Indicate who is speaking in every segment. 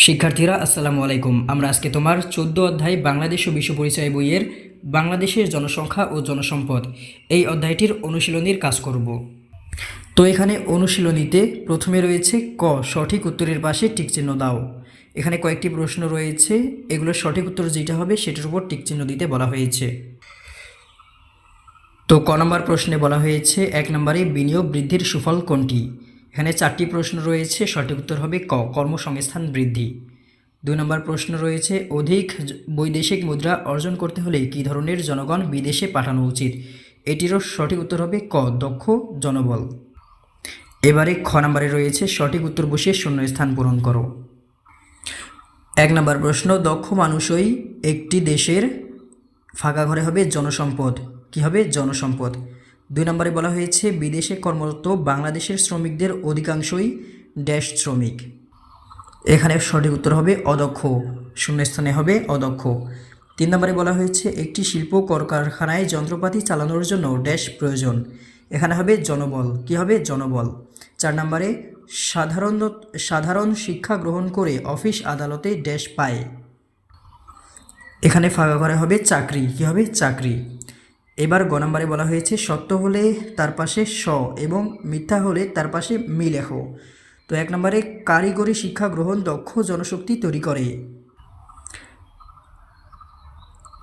Speaker 1: শিক্ষার্থীরা আসসালামু আলাইকুম। আমরা আজকে তোমার 14 অধ্যায় বাংলাদেশ ও বিশ্ব পরিচয় বইয়ের বাংলাদেশের জনসংখ্যা ও জনসম্পদ এই অধ্যায়টির অনুশীলনীর কাজ করব। তো এখানে অনুশীলনীতে প্রথমে রয়েছে ক, সঠিক উত্তরের পাশে টিকচিহ্ন দাও। এখানে কয়েকটি প্রশ্ন রয়েছে, এগুলোর সঠিক উত্তর যেটা হবে সেটার উপর টিকচিহ্ন দিতে বলা হয়েছে। তো ক নম্বর প্রশ্নে বলা হয়েছে 1 নম্বরে বিনিয়োগ বৃদ্ধির সুফল কোনটি। এখানে 4টি প্রশ্ন রয়েছে, সঠিক উত্তর হবে ক, কর্মসংস্থান বৃদ্ধি। 2 নম্বর প্রশ্ন রয়েছে অধিক বৈদেশিক মুদ্রা অর্জন করতে হলে কী ধরনের জনগণ বিদেশে পাঠানো উচিত। এটিরও সঠিক উত্তর হবে ক, দক্ষ জনবল। এবারে খ নম্বরে রয়েছে সঠিক উত্তর বসিয়ে শূন্যস্থান পূরণ করো। 1 নম্বর প্রশ্ন দক্ষ মানুষই একটি দেশের, ফাঁকা ঘরে হবে জনসম্পদ। কি হবে? জনসম্পদ। 2 নম্বরে বলা হয়েছে বিদেশে কর্মরত বাংলাদেশের শ্রমিকদের অধিকাংশই ড্যাশ শ্রমিক। এখানে সঠিক উত্তর হবে অদক্ষ, শূন্যস্থানে হবে অদক্ষ। 3 নম্বরে বলা হয়েছে একটি শিল্প কলকারখানায় যন্ত্রপাতি চালানোর জন্য ড্যাশ প্রয়োজন। এখানে হবে জনবল। কি হবে? জনবল। 4 নম্বরে সাধারণ শিক্ষা গ্রহণ করে অফিস আদালতে ড্যাশ পায়। এখানে ফাঁকা ঘরে হবে চাকরি। কি হবে? চাকরি। এবার গ নম্বরে বলা হয়েছে সত্য হলে তার পাশে স এবং মিথ্যা হলে তার পাশে মি লেখো। তো 1 নম্বরে কারিগরি শিক্ষা গ্রহণ দক্ষ জনশক্তি তৈরি করে।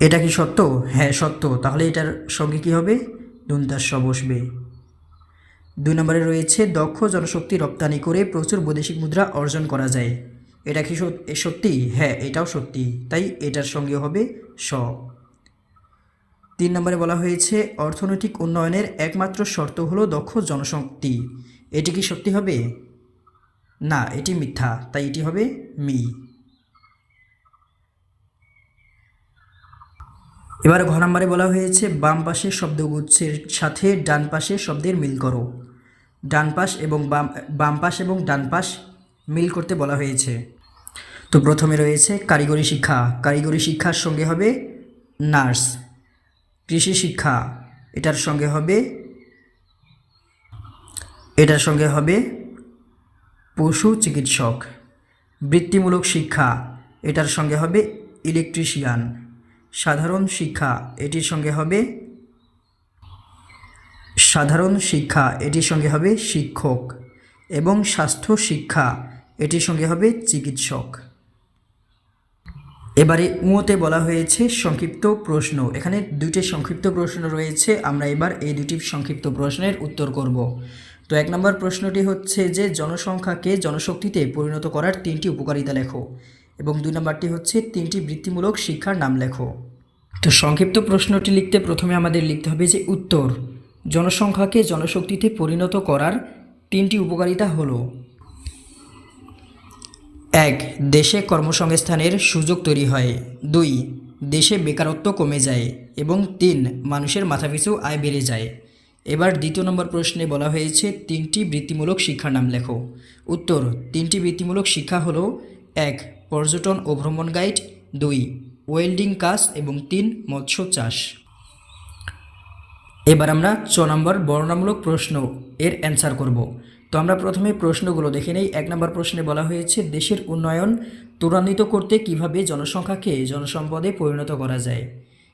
Speaker 1: এটা কি সত্য? হ্যাঁ সত্য। তাহলে এটার সঙ্গে কি হবে? দন্তাস্য বসবে। 2 নম্বরে রয়েছে দক্ষ জনশক্তি রপ্তানি করে প্রচুর বৈদেশিক মুদ্রা অর্জন করা যায়। এটা কি সত্যি? হ্যাঁ এটাও সত্যি, তাই এটার সঙ্গে হবে স। 3 নম্বরে বলা হয়েছে অর্থনৈতিক উন্নয়নের একমাত্র শর্ত হলো দক্ষ জনশক্তি। এটি কি সত্যি হবে? না, এটি মিথ্যা, তাই এটি হবে মি। এবার ঘ নম্বরে বলা হয়েছে বাম পাশের শব্দগুচ্ছের সাথে ডান পাশের শব্দের মিল করো। ডান পাশ এবং বাম পাশ এবং ডান পাশ মিল করতে বলা হয়েছে। তো প্রথমে রয়েছে কারিগরি শিক্ষা। কারিগরি শিক্ষার সঙ্গে হবে নার্স। কৃষি শিক্ষা, এটার সঙ্গে হবে পশু চিকিৎসক। বৃত্তিমূলক শিক্ষা, এটার সঙ্গে হবে ইলেকট্রিশিয়ান। সাধারণ শিক্ষা, এটির সঙ্গে হবে শিক্ষক। এবং স্বাস্থ্য শিক্ষা, এটির সঙ্গে হবে চিকিৎসক। এবারে উঁতে বলা হয়েছে সংক্ষিপ্ত প্রশ্ন। এখানে 2টি সংক্ষিপ্ত প্রশ্ন রয়েছে, আমরা এবার এই 2টি সংক্ষিপ্ত প্রশ্নের উত্তর করব। তো 1 নম্বর প্রশ্নটি হচ্ছে যে জনসংখ্যাকে জনশক্তিতে পরিণত করার 3টি উপকারিতা লেখো, এবং 2 নম্বরটি হচ্ছে 3টি বৃত্তিমূলক শিক্ষার নাম লেখো। তো সংক্ষিপ্ত প্রশ্নটি লিখতে প্রথমে আমাদের লিখতে হবে যে উত্তর, জনসংখ্যাকে জনশক্তিতে পরিণত করার 3টি উপকারিতা হলো 1, দেশে কর্মসংস্থানের সুযোগ তৈরি হয়। 2, দেশে বেকারত্ব কমে যায়। এবং 3, মানুষের মাথাপিছু আয় বেড়ে যায়। এবার 2 নম্বর প্রশ্নে বলা হয়েছে 3টি বৃত্তিমূলক শিক্ষার নাম লেখো। উত্তর, 3টি বৃত্তিমূলক শিক্ষা হলো 1, পর্যটন ও ভ্রমণ গাইড। 2, ওয়েল্ডিং কাজ। এবং 3, মৎস্য চাষ। এবার আমরা 6 নম্বর বর্ণনামূলক প্রশ্ন এর অ্যান্সার করব। তো আমরা প্রথমে প্রশ্নগুলো দেখে নেই। 1 নম্বর প্রশ্নে বলা হয়েছে দেশের উন্নয়ন ত্বরান্বিত করতে কিভাবে জনসংখ্যাকে জনসম্পদে পরিণত করা যায়।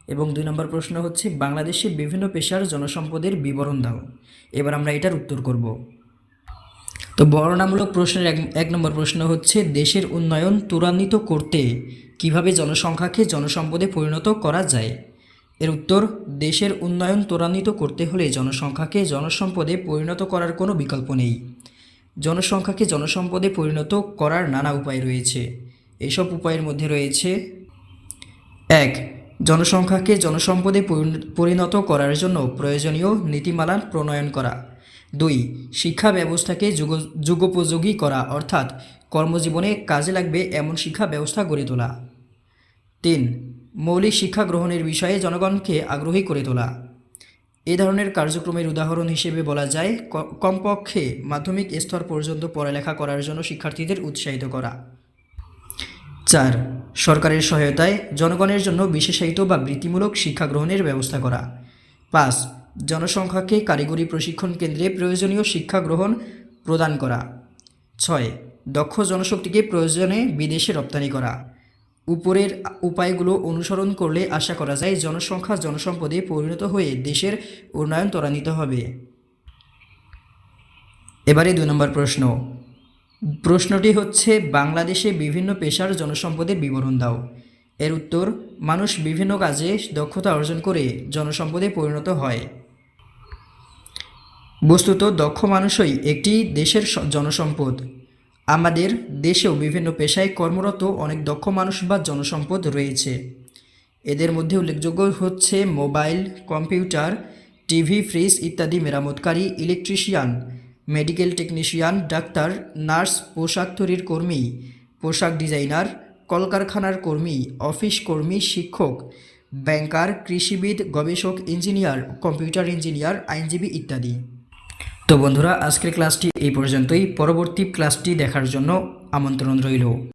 Speaker 1: এবং 2 নম্বর প্রশ্ন হচ্ছে বাংলাদেশের বিভিন্ন পেশার জনসম্পদের বিবরণ দাও। এবার আমরা এটার উত্তর করব। তো বর্ণনামূলক প্রশ্নের 1 নম্বর প্রশ্ন হচ্ছে দেশের উন্নয়ন ত্বরান্বিত করতে কিভাবে জনসংখ্যাকে জনসম্পদে পরিণত করা যায়। এর উত্তর, দেশের উন্নয়ন ত্বরান্বিত করতে হলে জনসংখ্যাকে জনসম্পদে পরিণত করার কোনো বিকল্প নেই। জনসংখ্যাকে জনসম্পদে পরিণত করার নানা উপায় রয়েছে। এসব উপায়ের মধ্যে রয়েছে 1, জনসংখ্যাকে জনসম্পদে পরিণত করার জন্য প্রয়োজনীয় নীতিমালা প্রণয়ন করা। 2, শিক্ষা ব্যবস্থাকে যুগোপযোগী করা, অর্থাৎ কর্মজীবনে কাজে লাগবে এমন শিক্ষা ব্যবস্থা গড়ে তোলা। 3, মৌলিক শিক্ষা গ্রহণের বিষয়ে জনগণকে আগ্রহী করে তোলা। এ ধরনের কার্যক্রমের উদাহরণ হিসেবে বলা যায় কমপক্ষে মাধ্যমিক স্তর পর্যন্ত পড়ালেখা করার জন্য শিক্ষার্থীদের উৎসাহিত করা। 4, সরকারের সহায়তায় জনগণের জন্য বিশেষায়িত বা বৃত্তিমূলক শিক্ষা গ্রহণের ব্যবস্থা করা। 5, জনসংখ্যাকে কারিগরি প্রশিক্ষণ কেন্দ্রে প্রয়োজনীয় শিক্ষা গ্রহণ প্রদান করা। 6, দক্ষ জনশক্তিকে প্রয়োজনে বিদেশে রপ্তানি করা। উপরের উপায়গুলো অনুসরণ করলে আশা করা যায় জনসংখ্যা জনসম্পদে পরিণত হয়ে দেশের উন্নয়ন ত্বরান্বিত হবে। এবারে 2 নম্বর প্রশ্ন। প্রশ্নটি হচ্ছে বাংলাদেশে বিভিন্ন পেশার জনসম্পদের বিবরণ দাও। এর উত্তর, মানুষ বিভিন্ন কাজে দক্ষতা অর্জন করে জনসম্পদে পরিণত হয়। বস্তুত দক্ষ মানুষই একটি দেশের জনসম্পদ। আমাদের দেশেও বিভিন্ন পেশায় কর্মরত অনেক দক্ষ মানুষ বা জনসম্পদ রয়েছে। এদের মধ্যে উল্লেখযোগ্য হচ্ছে মোবাইল, কম্পিউটার, টিভি, ফ্রিজ ইত্যাদি মেরামতকারী, ইলেকট্রিশিয়ান, মেডিকেল টেকনিশিয়ান, ডাক্তার, নার্স, পোশাক তৈরির কর্মী, পোশাক ডিজাইনার, কলকারখানার কর্মী, অফিস কর্মী, শিক্ষক, ব্যাংকার, কৃষিবিদ, গবেষক, ইঞ্জিনিয়ার, কম্পিউটার ইঞ্জিনিয়ার, আইনজীবী ইত্যাদি। তো বন্ধুরা, আজকের ক্লাসটি এই পর্যন্তই। পরবর্তী ক্লাসটি দেখার জন্য আমন্ত্রণ রইল।